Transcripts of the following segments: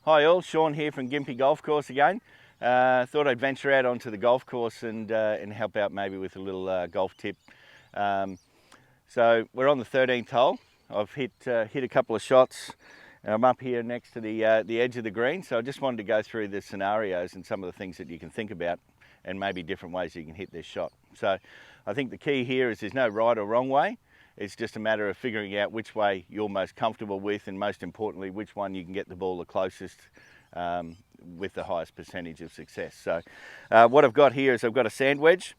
Hi all, Sean here from Gympie Golf Course again. Thought I'd venture out onto the golf course and help out maybe with a little golf tip. So we're on the 13th hole. I've hit a couple of shots. I'm up here next to the edge of the green, so I just wanted to go through the scenarios and some of the things that you can think about and maybe different ways you can hit this shot. So I think the key here is there's no right or wrong way. It's just a matter of figuring out which way you're most comfortable with, and most importantly, which one you can get the ball the closest with the highest percentage of success. So what I've got here is I've got a sand wedge.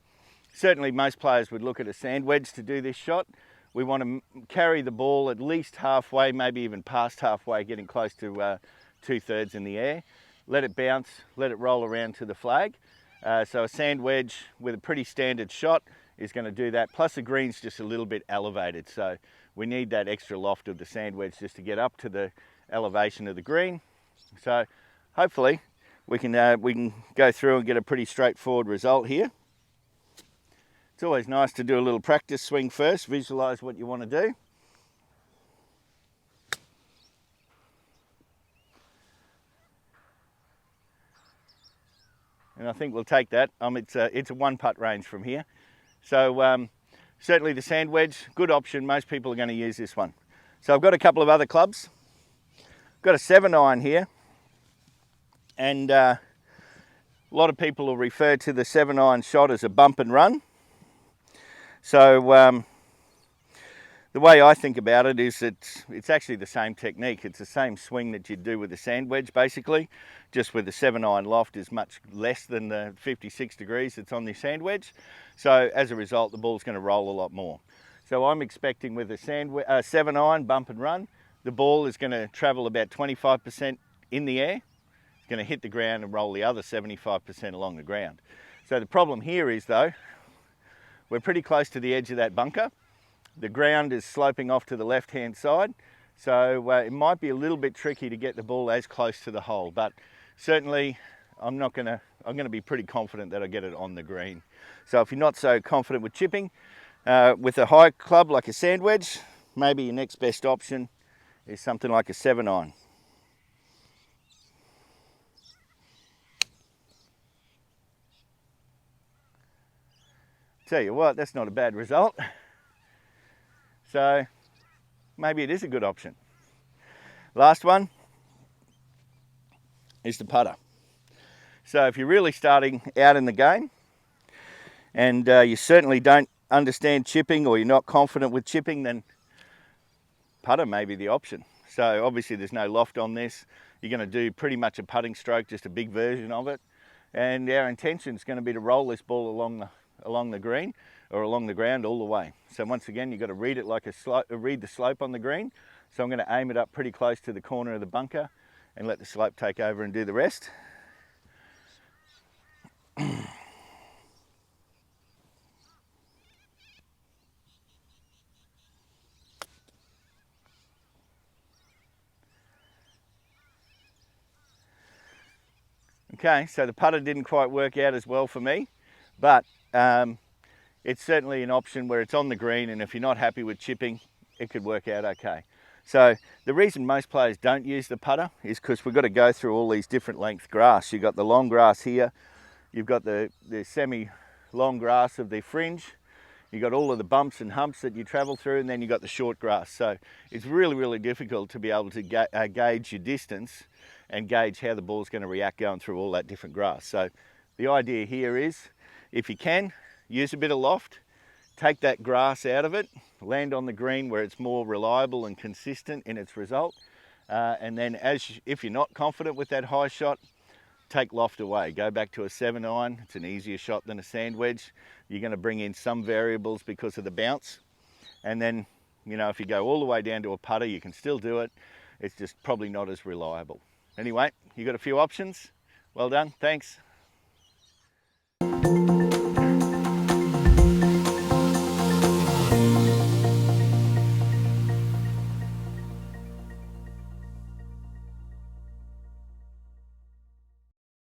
Certainly most players would look at a sand wedge to do this shot. We want to carry the ball at least halfway, maybe even past halfway, getting close to 2/3 in the air. Let it bounce, let it roll around to the flag. So a sand wedge with a pretty standard shot is going to do that, plus the green's just a little bit elevated, so we need that extra loft of the sand wedge just to get up to the elevation of the green. So hopefully we can go through and get a pretty straightforward result here. It's always nice to do a little practice swing first, visualize what you want to do. And I think we'll take that. It's a one putt range from here. So certainly the sand wedge, good option. Most people are going to use this one. So I've got a couple of other clubs. I've got a 7-iron here. And a lot of people will refer to the 7-iron shot as a bump and run. So the way I think about it is it's actually the same technique. It's the same swing that you'd do with the sand wedge, basically, just with the 7-iron loft is much less than the 56 degrees that's on the sand wedge. So as a result, the ball's going to roll a lot more. So I'm expecting with a 7-iron bump and run, the ball is going to travel about 25% in the air. It's going to hit the ground and roll the other 75% along the ground. So the problem here is, though, we're pretty close to the edge of that bunker. The ground is sloping off to the left-hand side, so it might be a little bit tricky to get the ball as close to the hole, but certainly I'm going to be pretty confident that I get it on the green. So if you're not so confident with chipping, with a high club like a sand wedge, maybe your next best option is something like a 7-iron. Tell you what, that's not a bad result. So maybe it is a good option. Last one is the putter. So if you're really starting out in the game and you certainly don't understand chipping, or you're not confident with chipping, then putter may be the option. So obviously there's no loft on this. You're going to do pretty much a putting stroke, just a big version of it. And our intention is going to be to roll this ball along the green or along the ground all the way. So once again, you've got to read it like read the slope on the green. So I'm going to aim it up pretty close to the corner of the bunker and let the slope take over and do the rest. Okay, so the putter didn't quite work out as well for me, but it's certainly an option where it's on the green, and if you're not happy with chipping, it could work out okay. So the reason most players don't use the putter is because we've got to go through all these different length grass. You've got the long grass here, you've got the semi-long grass of the fringe, you've got all of the bumps and humps that you travel through, and then you've got the short grass. So it's really, really difficult to be able to gauge your distance and gauge how the ball's going to react going through all that different grass. So the idea here is, if you can, use a bit of loft, take that grass out of it, land on the green where it's more reliable and consistent in its result, and then if you're not confident with that high shot, take loft away. Go back to a 7-iron. It's an easier shot than a sand wedge. You're going to bring in some variables because of the bounce, and then, you know, if you go all the way down to a putter, you can still do it. It's just probably not as reliable. Anyway, you got a few options. Well done. Thanks.